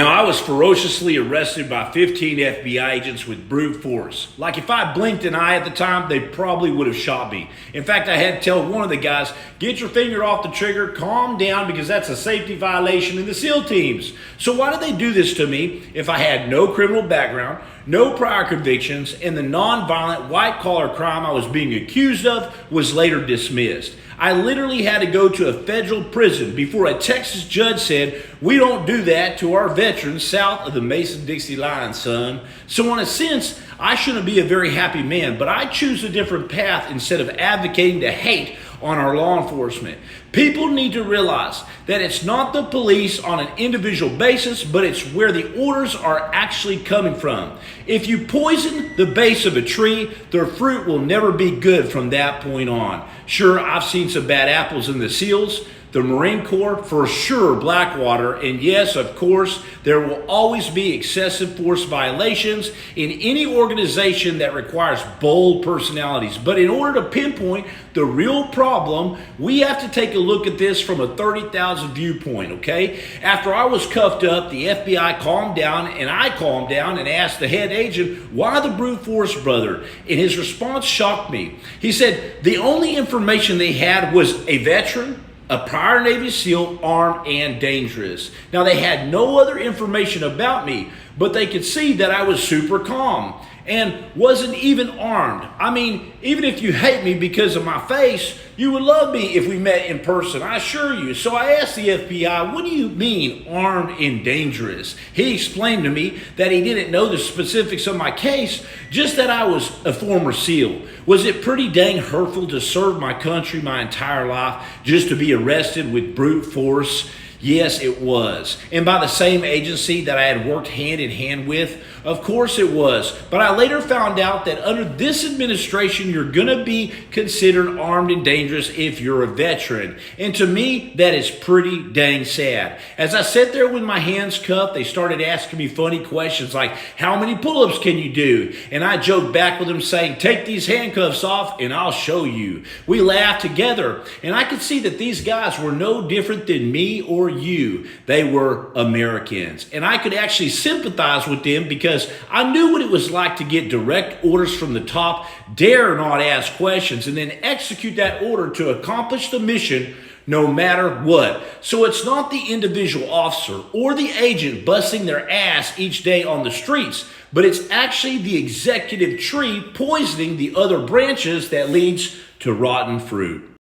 Now, I was ferociously arrested by 15 FBI agents with brute force. Like, if I blinked an eye at the time, they probably would have shot me. In fact, I had to tell one of the guys, get your finger off the trigger, calm down, because that's a safety violation in the SEAL teams. So why did they do this to me if I had no criminal background, no prior convictions, and the nonviolent white-collar crime I was being accused of was later dismissed? I literally had to go to a federal prison before a Texas judge said, we don't do that to our veterans south of the Mason-Dixie line, son. So in a sense, I shouldn't be a very happy man, but I choose a different path instead of advocating to hate on our law enforcement. People need to realize that it's not the police on an individual basis, but it's where the orders are actually coming from. If you poison the base of a tree, the fruit will never be good from that point on. Sure, I've seen some bad apples in the SEALs, the Marine Corps, for sure Blackwater, and yes, of course, there will always be excessive force violations in any organization that requires bold personalities. But in order to pinpoint the real problem, we have to take a look at this from a 30,000 viewpoint, okay? After I was cuffed up, the FBI calmed down, and I calmed down and asked the head agent, why the brute force, brother? And his response shocked me. He said the only information they had was a veteran, a prior Navy SEAL, armed and dangerous. Now, they had no other information about me, but they could see that I was super calm and wasn't even armed. I mean, even if you hate me because of my face, you would love me if we met in person, I assure you. So I asked the FBI, what do you mean armed and dangerous? He explained to me that he didn't know the specifics of my case, just that I was a former SEAL. Was it pretty dang hurtful to serve my country my entire life just to be arrested with brute force? Yes, it was. And by the same agency that I had worked hand in hand with? Of course it was. But I later found out that under this administration, you're going to be considered armed and dangerous if you're a veteran. And to me, that is pretty dang sad. As I sat there with my hands cuffed, they started asking me funny questions like, how many pull-ups can you do? And I joked back with them saying, take these handcuffs off and I'll show you. We laughed together, and I could see that these guys were no different than me or you. They were Americans. And I could actually sympathize with them because I knew what it was like to get direct orders from the top, dare not ask questions, and then execute that order to accomplish the mission no matter what. So it's not the individual officer or the agent busting their ass each day on the streets, but it's actually the executive tree poisoning the other branches that leads to rotten fruit.